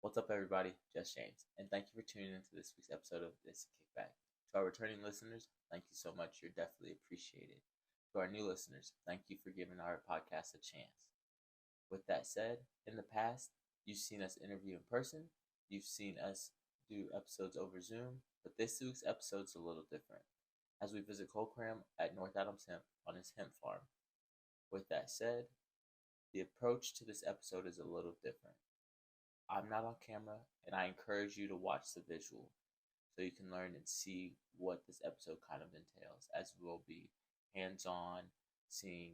What's up, everybody? Just James, and thank you for tuning into this week's episode of This Kickback. To our returning listeners, thank you so much. You're definitely appreciated. To our new listeners, thank you for giving our podcast a chance. With that said, in the past, you've seen us interview in person, you've seen us do episodes over Zoom, but this week's episode's a little different, as we visit Cole Cramm at North Adams Hemp on his hemp farm. With that said, the approach to this episode is a little different. I'm not on camera, and I encourage you to watch the visual so you can learn and see what this episode kind of entails, as we'll be hands-on, seeing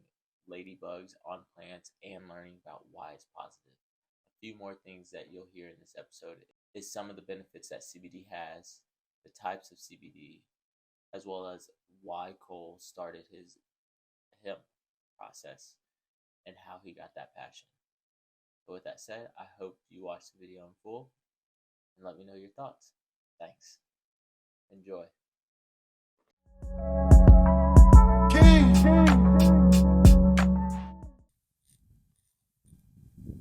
ladybugs on plants and learning about why it's positive. A few more things that you'll hear in this episode is some of the benefits that CBD has, the types of CBD, as well as why Cole started his hemp process and how he got that passion. But with that said, I hope you watch the video in full and let me know your thoughts. Thanks. Enjoy.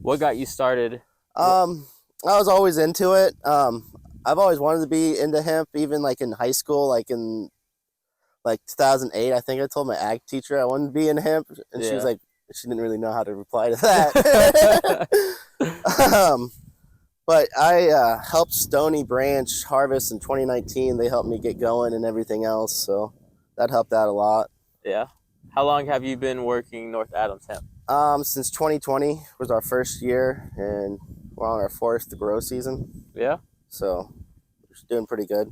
What got you started? I was always into it. I've always wanted to be into hemp, even like in high school, like in 2008. I think I told my ag teacher I wanted to be in hemp, and she was like, she didn't really know how to reply to that. But I helped Stony Branch harvest in 2019. They helped me get going and everything else, so that helped out a lot. Yeah. How long have you been working North Adams Hemp? Since 2020 was our first year, and we're on our fourth grow season. Yeah. So we're doing pretty good.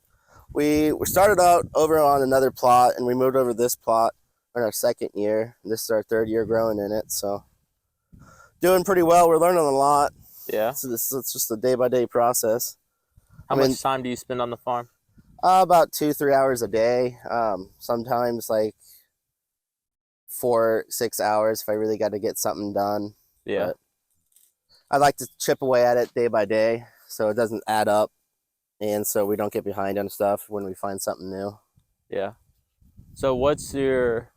We started out over on another plot, and we moved over this plot in our second year. This is our third year growing in it, so doing pretty well. We're learning a lot. Yeah. So it's just a day-by-day process. How much time do you spend on the farm? About 2-3 hours a day. Sometimes like 4-6 hours if I really got to get something done. Yeah. But I like to chip away at it day by day so it doesn't add up, and so we don't get behind on stuff when we find something new. Yeah. So what's the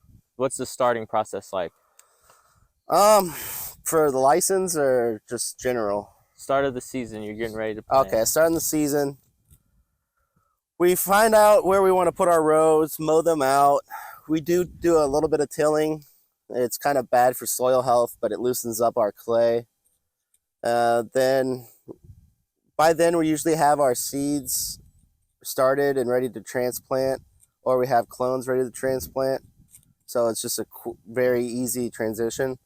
starting process like? For the license or just general? Start of the season, you're getting ready to plant. Okay, starting the season. We find out where we want to put our rows, mow them out. We do a little bit of tilling. It's kind of bad for soil health, but it loosens up our clay. Then by then we usually have our seeds started and ready to transplant, or we have clones ready to transplant. So it's just a very easy transition.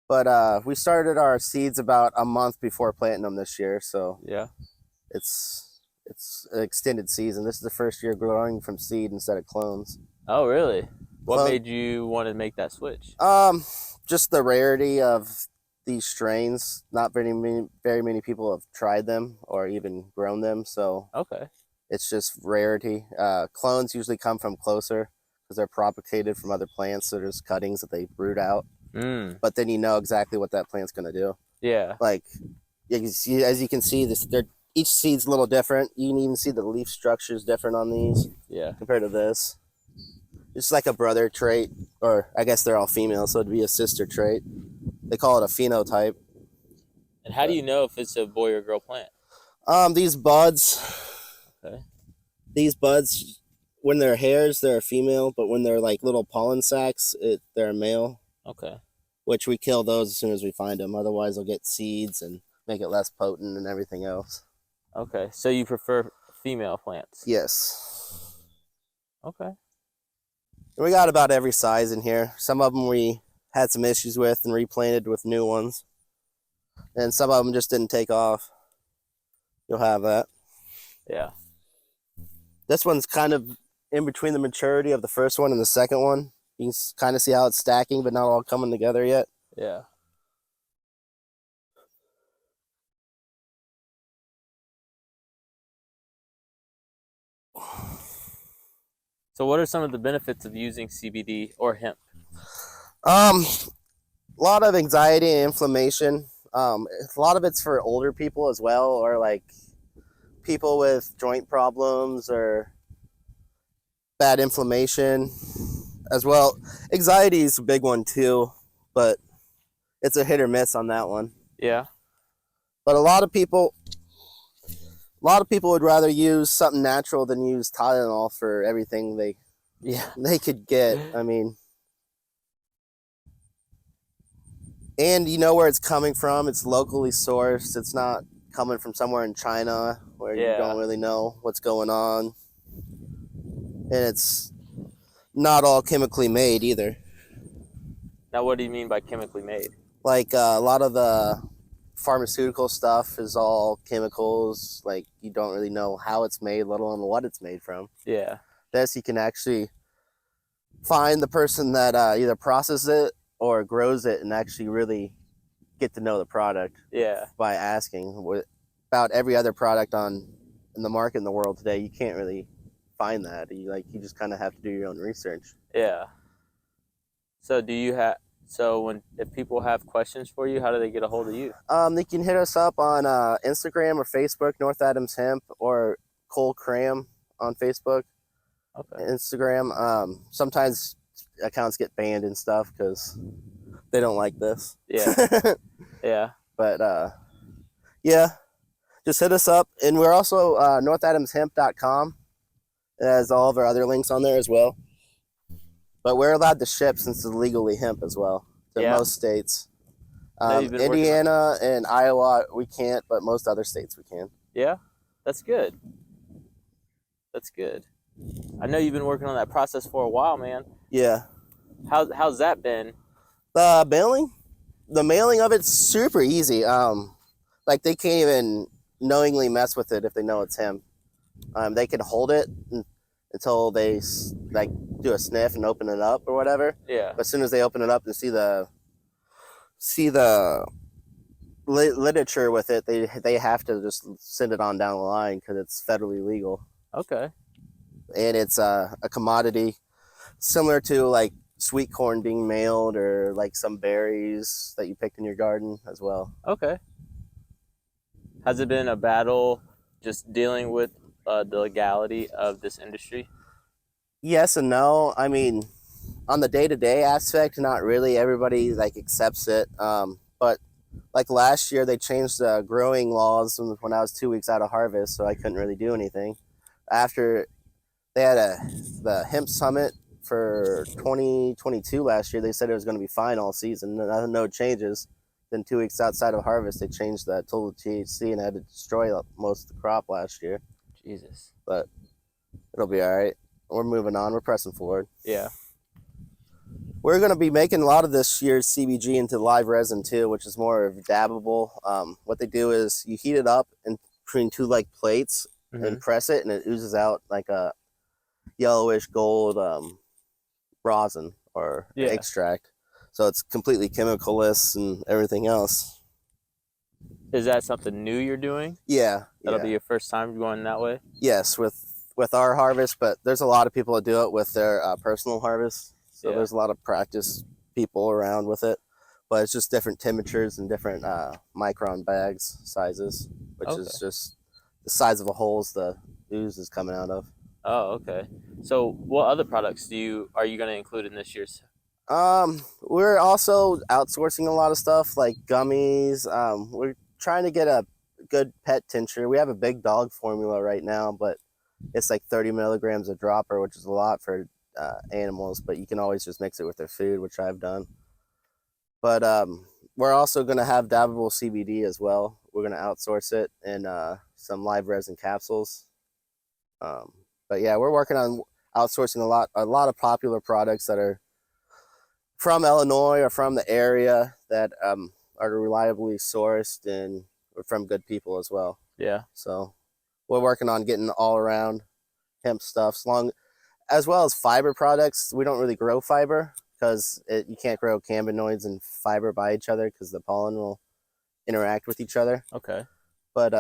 But we started our seeds about a month before planting them this year, so yeah, it's an extended season. This is the first year growing from seed instead of clones. Oh, really? What made you want to make that switch? Just the rarity of these strains. Not very many people have tried them or even grown them, so okay, it's just rarity. Clones usually come from closer because they're propagated from other plants, so there's cuttings that they root out. But then you know exactly what that plant's going to do. Yeah. Like, as you can see, each seed's a little different. You can even see the leaf structure is different on these. Yeah. Compared to this. It's like a brother trait, or I guess they're all female, so it'd be a sister trait. They call it a phenotype. And how do you know if it's a boy or girl plant? These buds. Okay. These buds, when they're hairs, they're a female, but when they're like little pollen sacs, they're a male. Okay. Which we kill those as soon as we find them. Otherwise, they'll get seeds and make it less potent and everything else. Okay. So you prefer female plants? Yes. Okay. We got about every size in here. Some of them we had some issues with and replanted with new ones. And some of them just didn't take off. You'll have that. Yeah. This one's kind of in between the maturity of the first one and the second one. You can kind of see how it's stacking, but not all coming together yet. Yeah. So what are some of the benefits of using CBD or hemp? A lot of anxiety and inflammation. A lot of it's for older people as well, or like people with joint problems or bad inflammation as well. Anxiety is a big one too, but it's a hit or miss on that one. Yeah. But a lot of people A lot of people would rather use something natural than use Tylenol for everything they could get. I mean, and you know where it's coming from. It's locally sourced. It's not coming from somewhere in China where you don't really know what's going on. And it's not all chemically made either. Now, what do you mean by chemically made? Like a lot of the pharmaceutical stuff is all chemicals. Like you don't really know how it's made, let alone what it's made from. Yeah. This you can actually find the person that either processes it or grows it and actually really get to know the product. Yeah. By asking. About every other product in the market in the world today, you can't really find that. You just kind of have to do your own research. Yeah. So if people have questions for you, how do they get a hold of you? They can hit us up on Instagram or Facebook, North Adams Hemp, or Cole Cramm on Facebook. Okay. Instagram. Sometimes accounts get banned and stuff because they don't like this. Yeah. Yeah. But yeah, just hit us up. And we're also northadamshemp.com. It has all of our other links on there as well. But we're allowed to ship since it's legally hemp as well to most states. Indiana and Iowa, we can't, but most other states we can. Yeah, that's good. That's good. I know you've been working on that process for a while, man. Yeah. How's that been? The mailing of it's super easy. Like they can't even knowingly mess with it if they know it's hemp. They can hold it until they like do a sniff and open it up or whatever. Yeah. But as soon as they open it up and see the literature with it, they have to just send it on down the line because it's federally legal. Okay. And it's a commodity similar to like sweet corn being mailed or like some berries that you picked in your garden as well. Okay. Has it been a battle just dealing with the legality of this industry? Yes and no. I mean, on the day-to-day aspect, not really. Everybody like accepts it. But like last year, they changed the growing laws when I was 2 weeks out of harvest, so I couldn't really do anything. After they had the hemp summit for 2022 last year, they said it was going to be fine all season. No changes. Then 2 weeks outside of harvest, they changed the total THC and had to destroy most of the crop last year. Jesus. But it'll be all right. We're moving on. We're pressing forward. Yeah. We're going to be making a lot of this year's CBG into live resin too, which is more of dabbable. What they do is you heat it up in between two like plates and press it, and it oozes out like a yellowish gold rosin or extract. So it's completely chemicalless and everything else. Is that something new you're doing? Yeah. That'll be your first time going that way? Yes, with our harvest, but there's a lot of people that do it with their personal harvest. So there's a lot of practice people around with it. But it's just different temperatures and different micron bags sizes, which is just the size of the holes the ooze is coming out of. Oh, okay. So what other products are you going to include in this year's? We're also outsourcing a lot of stuff like gummies. We're trying to get a good pet tincture. We have a big dog formula right now, but it's like 30 milligrams a dropper, which is a lot for animals, but you can always just mix it with their food, which I've done. But we're also going to have dabbable CBD as well. We're going to outsource it in some live resin capsules. But yeah, we're working on outsourcing a lot of popular products that are from Illinois or from the area that are reliably sourced and from good people as well. Yeah. So we're working on getting all around hemp stuff, as well as fiber products. We don't really grow fiber because you can't grow cannabinoids and fiber by each other because the pollen will interact with each other. Okay. But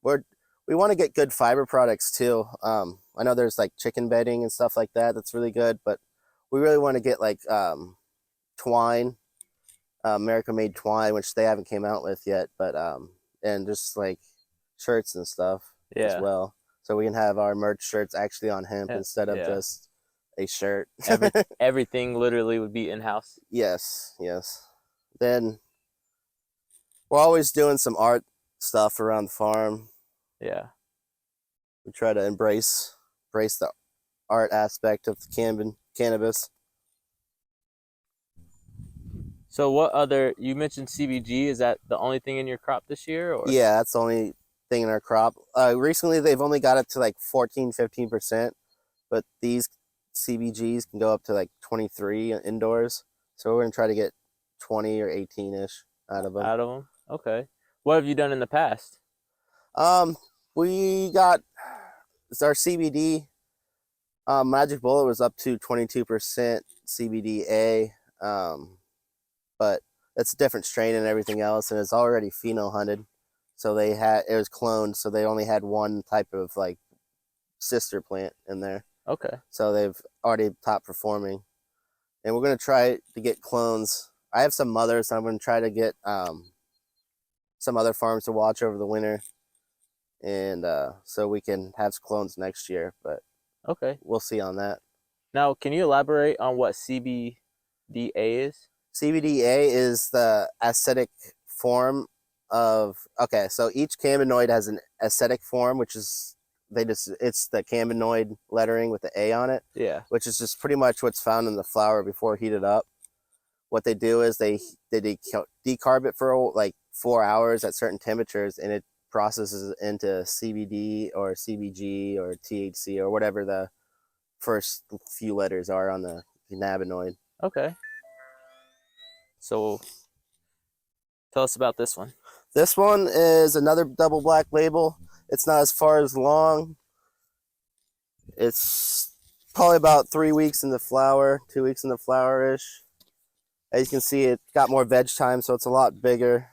we want to get good fiber products too. I know there's like chicken bedding and stuff like that. That's really good, but we really want to get like twine, American-made twine, which they haven't came out with yet. But and just like shirts and stuff as well. So we can have our merch shirts actually on hemp instead of just a shirt. Everything literally would be in-house. Yes. Then we're always doing some art stuff around the farm. Yeah. We try to embrace the art aspect of the cannabis. So what other, you mentioned CBG, is that the only thing in your crop this year, or? Yeah, that's the only thing in our crop. Recently, they've only got it to like 14-15%, but these CBGs can go up to like 23 indoors. So we're going to try to get 20 or 18-ish out of them. Out of them? Okay. What have you done in the past? We got our CBD. Magic Bullet was up to 22% CBDA, but it's a different strain and everything else, and it's already pheno hunted. So it was cloned, so they only had one type of like sister plant in there. Okay. So they've already top performing, and we're gonna try to get clones. I have some mothers, so I'm gonna try to get some other farms to watch over the winter, and so we can have clones next year. But Okay. we'll see on that. Now, can you elaborate on what CBDA is? CBDA is the acidic form of, okay, so each cannabinoid has an acidic form, which is it's the cannabinoid lettering with the A on it. Yeah. Which is just pretty much what's found in the flower before heated up. What they do is they decarb it for like 4 hours at certain temperatures, and it processes into CBD or CBG or THC or whatever the first few letters are on the cannabinoid. Okay. So tell us about this one. This one is another double black label. It's not as far as long. It's probably about 3 weeks in the flower, 2 weeks in the flower-ish. As you can see, it got more veg time, so it's a lot bigger.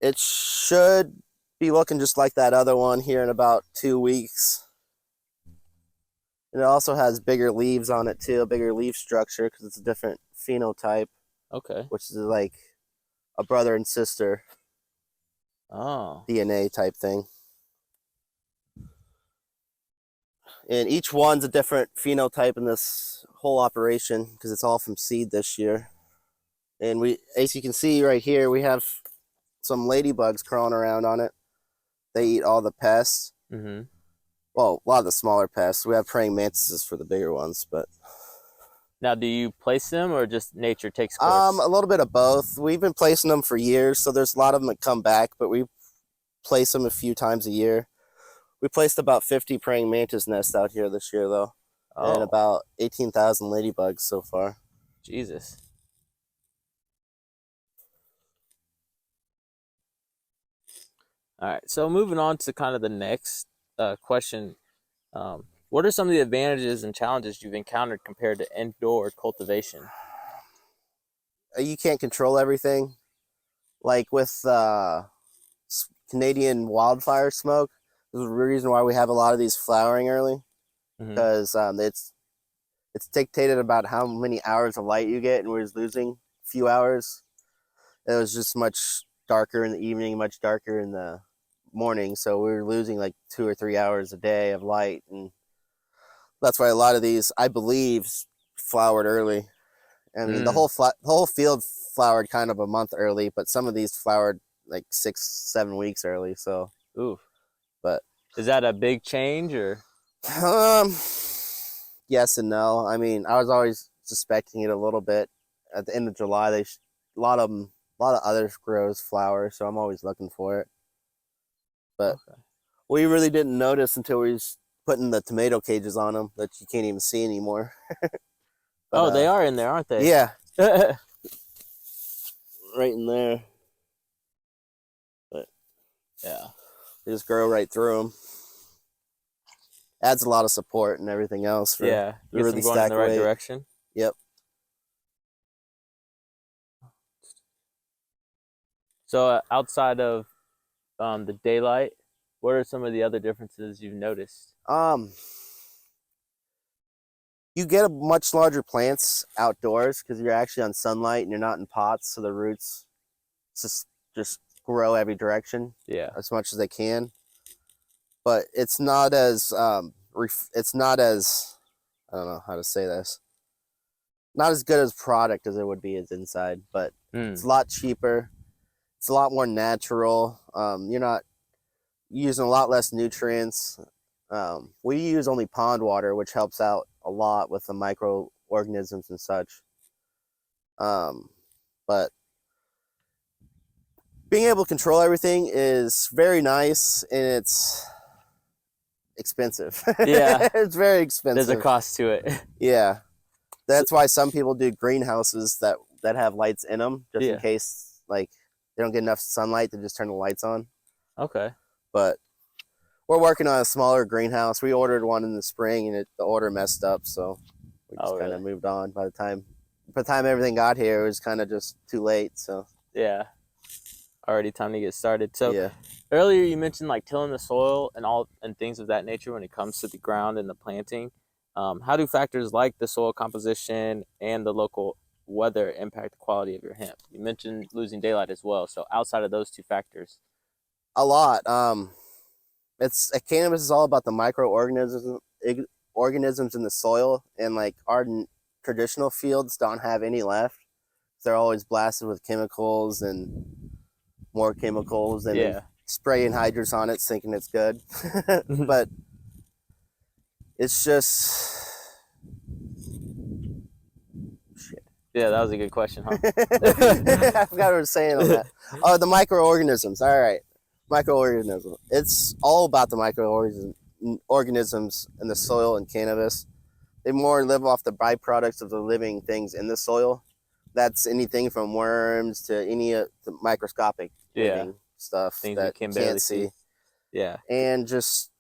It should be looking just like that other one here in about 2 weeks. And it also has bigger leaves on it too, a bigger leaf structure because it's a different phenotype. Okay. Which is like a brother and sister DNA type thing. And each one's a different phenotype in this whole operation because it's all from seed this year. And as you can see right here, we have some ladybugs crawling around on it. They eat all the pests. Mm-hmm. Well, a lot of the smaller pests. We have praying mantises for the bigger ones, but. Now, do you place them or just nature takes course? A little bit of both. We've been placing them for years, so there's a lot of them that come back, but we place them a few times a year. We placed about 50 praying mantis nests out here this year, though, and about 18,000 ladybugs so far. Jesus. All right, so moving on to kind of the next question. What are some of the advantages and challenges you've encountered compared to indoor cultivation? You can't control everything. Like with Canadian wildfire smoke, there's a reason why we have a lot of these flowering early, because it's dictated about how many hours of light you get, and we're just losing a few hours. It was just much darker in the evening, much darker in the morning, so we were losing like 2 or 3 hours a day of light, and that's why a lot of these, I believe, flowered early. I mean, the whole field flowered kind of a month early, but some of these flowered like 6-7 weeks early. So, but is that a big change or? Yes and no. I mean, I was always suspecting it a little bit. At the end of July, a lot of other grows flower, so I'm always looking for it. But we really didn't notice until we was putting the tomato cages on them that you can't even see anymore. But, they are in there, aren't they? Yeah. Right in there. But yeah, they just grow right through them. Adds a lot of support and everything else. For yeah, gets really them going in the right direction. Yep. So outside of the daylight, what are some of the other differences you've noticed? You get a much larger plants outdoors because you're actually on sunlight and you're not in pots, so the roots just grow every direction. Yeah. As much as they can. But it's not as I don't know how to say this. Not as good as product as it would be as inside, but it's a lot cheaper. It's a lot more natural. You're not using a lot less nutrients. We use only pond water, which helps out a lot with the microorganisms and such. But being able to control everything is very nice, and it's expensive. Yeah. It's very expensive. There's a cost to it. Yeah. That's why some people do greenhouses that have lights in them, just in case like they don't get enough sunlight to just turn the lights on. Okay. But we're working on a smaller greenhouse. We ordered one in the spring, and the order messed up, so we just kind of moved on. By the time everything got here, it was kind of just too late. So yeah, already time to get started. So earlier you mentioned like tilling the soil and things of that nature when it comes to the ground and the planting. How do factors like the soil composition and the local weather impact the quality of your hemp? You mentioned losing daylight as well. So outside of those two factors, a lot. Cannabis is all about the microorganisms in the soil, and like our traditional fields don't have any left. They're always blasted with chemicals and more chemicals, and spraying hydrous on it, thinking it's good. But it's just shit. Yeah, that was a good question, huh? I forgot what I was saying on that. Oh, the microorganisms. All right. Microorganisms. It's all about the microorganisms in the soil and cannabis. They more live off the byproducts of the living things in the soil. That's anything from worms to any the microscopic living stuff things that you you can't see. Yeah. And just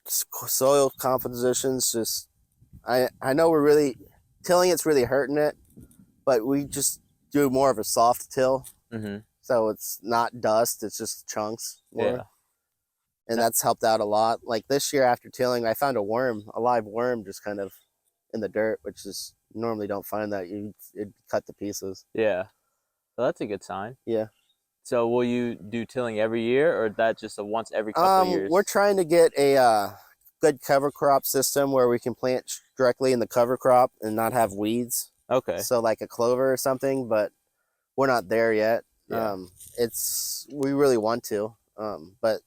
soil compositions. Just I know we're really tilling. It's really hurting it, but we just do more of a soft till. Mm-hmm. So it's not dust, it's just chunks more. Yeah. And that's helped out a lot. Like this year after tilling, I found a live worm just kind of in the dirt, which is normally don't find that. It'd cut to pieces. Yeah. So that's a good sign. Yeah. So will you do tilling every year, or that just a once every couple of years? We're trying to get a good cover crop system where we can plant directly in the cover crop and not have weeds. Okay. So like a clover or something, but we're not there yet. Yeah. We really want to, but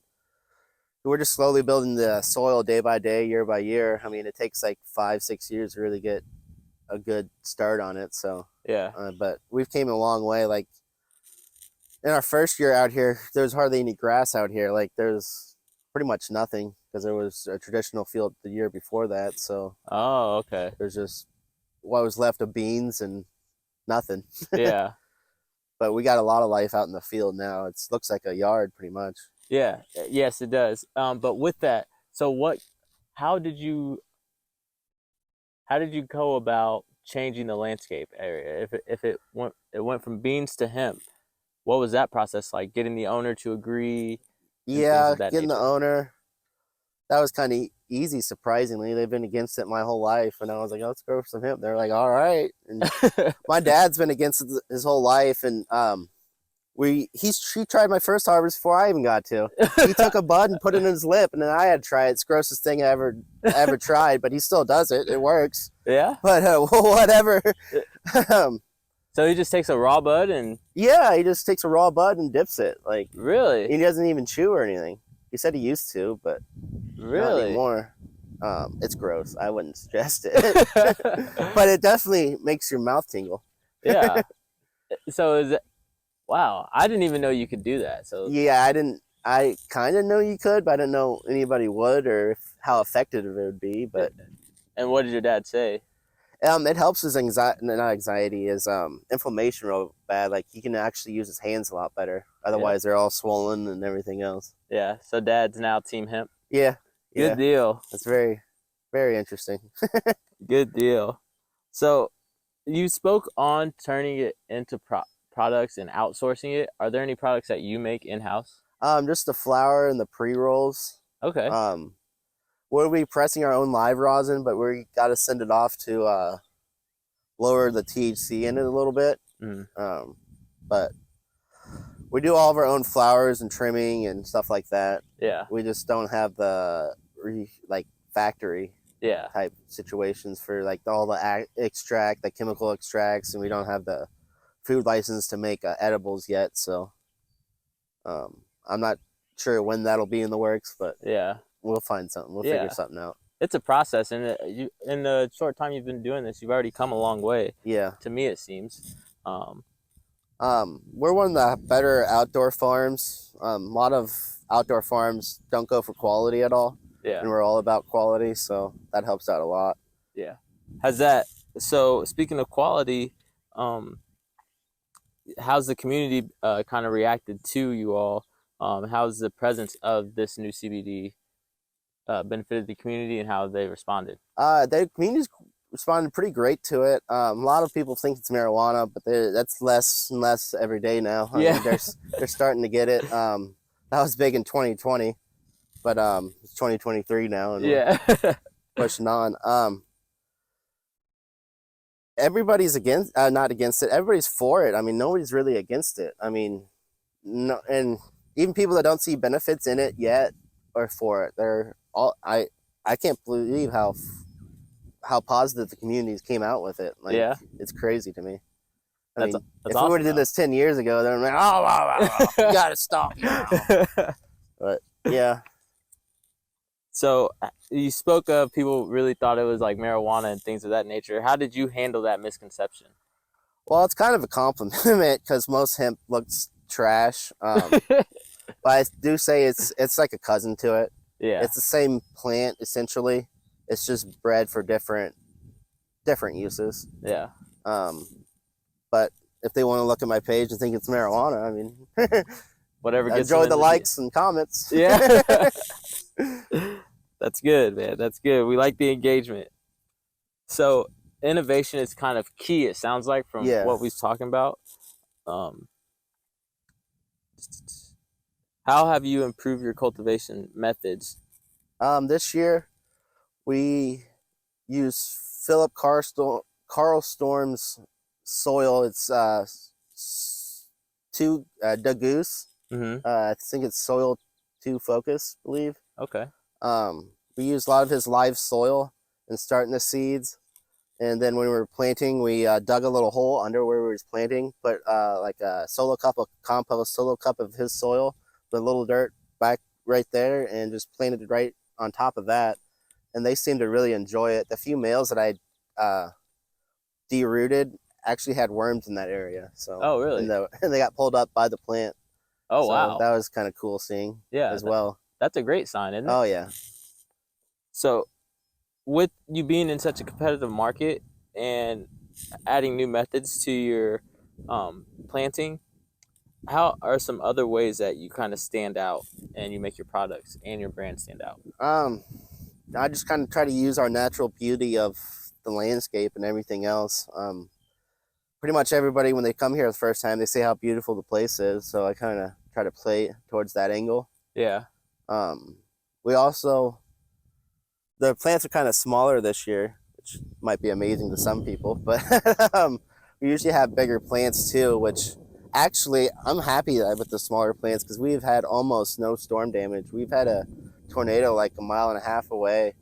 we're just slowly building the soil day by day, year by year. I mean, it takes like 5-6 years to really get a good start on it. So yeah, but we've came a long way. Like in our first year out here, there's hardly any grass out here. Like there's pretty much nothing because there was a traditional field the year before that. So okay. There's just what was left of beans and nothing. Yeah. But we got a lot of life out in the field now. It looks like a yard pretty much. Yeah. Yes, it does. But with that, so how did you go about changing the landscape area? If it went from beans to hemp, what was that process like? Getting the owner to agree? Yeah, getting the owner. That was kind of easy, surprisingly. They've been against it my whole life, and I was like, oh, let's go for some hemp. They're like, all right. And my dad's been against it his whole life, and he tried my first harvest before I even got to. He took a bud and put it in his lip, and then I had to try it. It's the grossest thing I ever tried, but he still does it. It works. Yeah. But whatever. So he just takes a raw bud and... Yeah, he just takes a raw bud and dips it. Like really? He doesn't even chew or anything. He said he used to, but really? Not anymore. It's gross. I wouldn't suggest it. But it definitely makes your mouth tingle. Yeah. So is it... Wow, I didn't even know you could do that. So yeah, I kind of know you could, but I didn't know anybody would or how effective it would be. But and what did your dad say? It helps his anxiety, his inflammation real bad. Like he can actually use his hands a lot better. Otherwise, they're all swollen and everything else. Yeah. So Dad's now Team Hemp. Yeah. Good deal. That's very, very interesting. Good deal. So you spoke on turning it into products and outsourcing it. Are there any products that you make in-house? Just the flour and the pre-rolls. Okay. We'll be pressing our own live rosin, but we got to send it off to lower the THC in it a little bit. But we do all of our own flowers and trimming and stuff like that. Yeah. We just don't have the factory type situations for like all the extract, the chemical extracts, and we don't have the food license to make edibles yet. So I'm not sure when that'll be in the works, but Yeah. we'll find something. We'll Yeah. figure something out. It's a process, and you in the short time you've been doing this, you've already come a long way. Yeah. To me, it seems. We're one of the better outdoor farms. A lot of outdoor farms don't go for quality at all. Yeah. And we're all about quality, so that helps out a lot. Yeah. So speaking of quality, how's the community kind of reacted to you all? How's the presence of this new CBD benefited the community, and how they responded? The community's responded pretty great to it. A lot of people think it's marijuana, but that's less and less every day now. I mean, they're starting to get it. That was big in 2020, but it's 2023 now, and we're pushing on. Everybody's not against it. Everybody's for it. I mean, nobody's really against it. I mean, no, and even people that don't see benefits in it yet are for it. They're all. I can't believe how positive the communities came out with it. Like, it's crazy to me. I mean, if we would have did this 10 years ago, they're like, oh, you gotta stop now. But yeah. So you spoke of people really thought it was like marijuana and things of that nature. How did you handle that misconception? Well, it's kind of a compliment because most hemp looks trash. But I do say it's like a cousin to it. Yeah. It's the same plant essentially. It's just bred for different uses. Yeah. But if they want to look at my page and think it's marijuana, I mean, whatever gets enjoy the likes and comments. Yeah. That's good, man. That's good. We like the engagement. So innovation is kind of key, it sounds like, from what we're talking about. How have you improved your cultivation methods? This year we use Philip Carl Storm's soil. It's Dagoose. I think it's soil 2 focus, I believe. Okay. We used a lot of his live soil and starting the seeds, and then when we were planting, we dug a little hole under where we were planting, put like a solo cup of compost, solo cup of his soil, with a little dirt back right there, and just planted it right on top of that. And they seemed to really enjoy it. The few males that I derooted actually had worms in that area. So oh, really? And they got pulled up by the plant. Oh, so wow. That was kind of cool seeing. As well. That's a great sign, isn't it? Oh yeah. So, with you being in such a competitive market and adding new methods to your planting, how are some other ways that you kind of stand out and you make your products and your brand stand out? I just kind of try to use our natural beauty of the landscape and everything else. Pretty much everybody, when they come here the first time, they say how beautiful the place is. So I kind of try to play towards that angle. Yeah. We also, the plants are kind of smaller this year, which might be amazing to some people, but we usually have bigger plants too, which actually I'm happy with the smaller plants because we've had almost no storm damage. We've had a tornado like 1.5 miles away,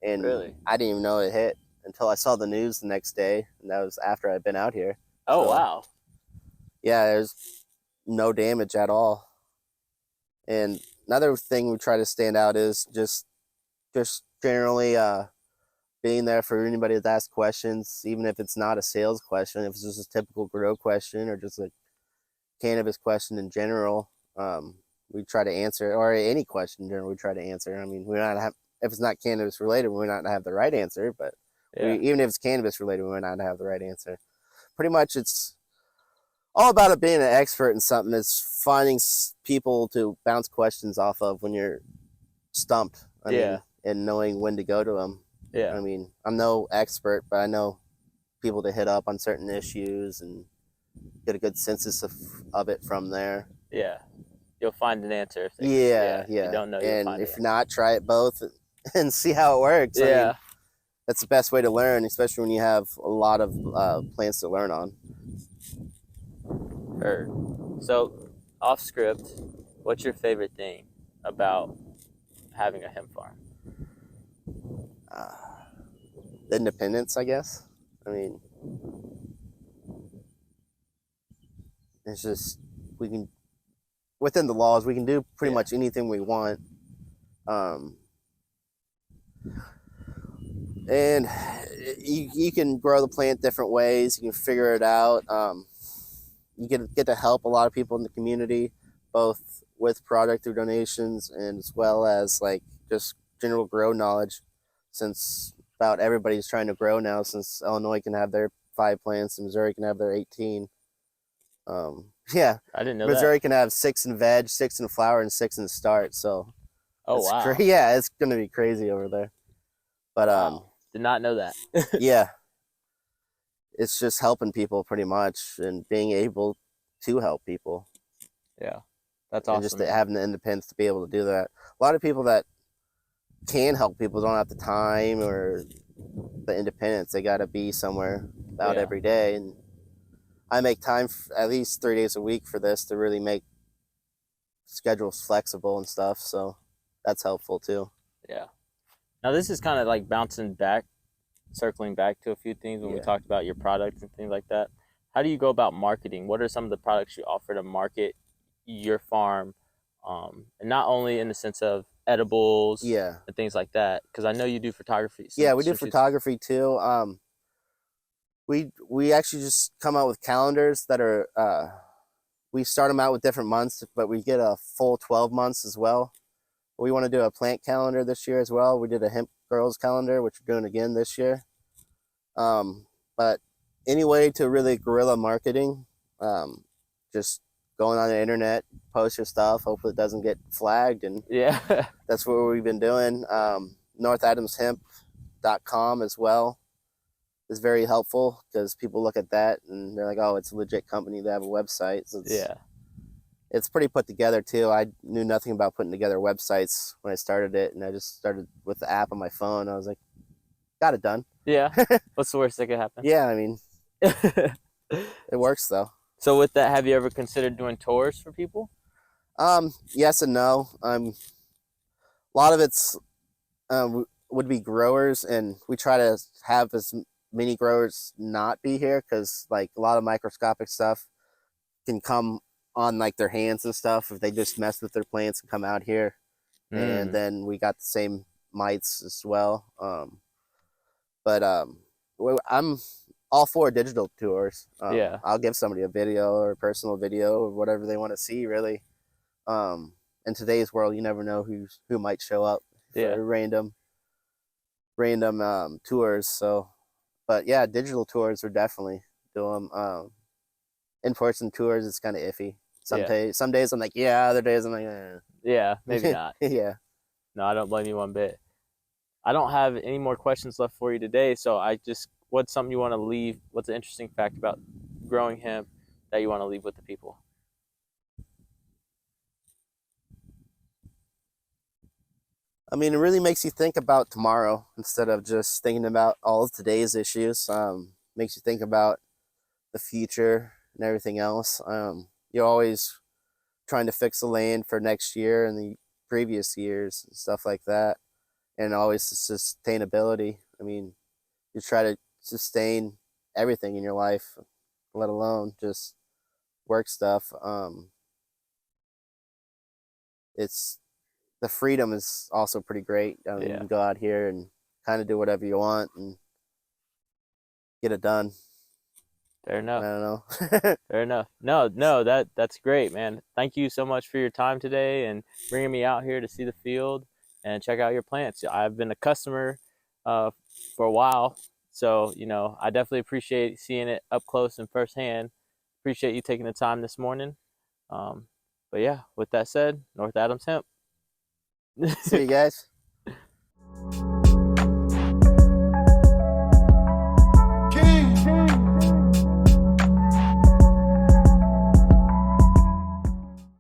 and really? I didn't even know it hit until I saw the news the next day, and that was after I'd been out here. Oh, so, wow. Yeah, there's no damage at all. And another thing we try to stand out is just generally being there for anybody that asks questions, even if it's not a sales question, if it's just a typical grow question or just a cannabis question in general. We try to answer, or any question in general, we try to answer. I mean, if it's not cannabis related, we might not have the right answer, but even if it's cannabis related, we might not have the right answer. Pretty much it's all about it being an expert in something. It's finding people to bounce questions off of when you're stumped. I mean, and knowing when to go to them. Yeah. I mean, I'm no expert, but I know people to hit up on certain issues and get a good census of it from there. Yeah. You'll find an answer. If you don't know, you'll find it. If not, try it both and see how it works. Yeah. I mean, that's the best way to learn, especially when you have a lot of plants to learn on. Heard. So, off script, what's your favorite thing about having a hemp farm? The independence, I guess. I mean, it's just we within the laws. We can do pretty Yeah. much anything we want. And you can grow the plant different ways. You can figure it out. You get to help a lot of people in the community, both with product through donations and as well as like just general grow knowledge, since about everybody's trying to grow now, since Illinois can have their 5 plants and Missouri can have their 18. Yeah, I didn't know Missouri that. can have 6 in veg, 6 in flower, and 6 in start. So Oh, it's wow. yeah, it's gonna be crazy over there. But wow. Did not know that. yeah, it's just helping people pretty much and being able to help people. Yeah, that's And awesome. just having the independence to be able to do that. A lot of people that can help people don't have the time or the independence. They got to be somewhere out every day. And I make time at least 3 days a week for this to really make schedules flexible and stuff. So that's helpful too. Yeah. Now this is kind of like bouncing back, circling back to a few things when we talked about your products and things like that. How do you go about marketing? What are some of the products you offer to market your farm? And not only in the sense of edibles and things like that, because I know you do photography. We do photography too. We actually just come out with calendars that are we start them out with different months, but we get a full 12 months as well. We want to do a plant calendar this year as well. We did a hemp girls calendar, which we're doing again this year. But any way to really guerrilla marketing, just going on the internet, post your stuff, hopefully it doesn't get flagged, and that's what we've been doing. North Adams Hemp.com as well is very helpful, because people look at that and they're like, oh, it's a legit company. They have a website. So it's pretty put together too. I knew nothing about putting together websites when I started it, and I just started with the app on my phone. I was like, got it done. Yeah. What's the worst that could happen? Yeah, I mean, it works though. So with that, have you ever considered doing tours for people? Yes and no. A lot of it's would be growers, and we try to have as many growers not be here, because like a lot of microscopic stuff can come on like their hands and stuff if they just mess with their plants and come out here. And then we got the same mites as well. But I'm all for digital tours. I'll give somebody a video or a personal video or whatever they want to see, really. In today's world, you never know who might show up for random tours. So, but yeah, digital tours are definitely do them. In-person tours, it's kind of iffy. Some days I'm like, yeah, other days I'm like, yeah, maybe not. Yeah. No, I don't blame you one bit. I don't have any more questions left for you today. So what's something you want to leave? What's an interesting fact about growing hemp that you want to leave with the people? I mean, it really makes you think about tomorrow instead of just thinking about all of today's issues. Makes you think about the future and everything else. You're always trying to fix the land for next year and the previous years and stuff like that. And always the sustainability. I mean, you try to sustain everything in your life, let alone just work stuff. It's the freedom is also pretty great. You can go out here and kind of do whatever you want and get it done. Fair enough. I don't know. Fair enough. No, that's great, man. Thank you so much for your time today and bringing me out here to see the field and check out your plants. I've been a customer for a while, so I definitely appreciate seeing it up close and firsthand. Appreciate you taking the time this morning. But yeah, with that said, North Adams Hemp. See you guys.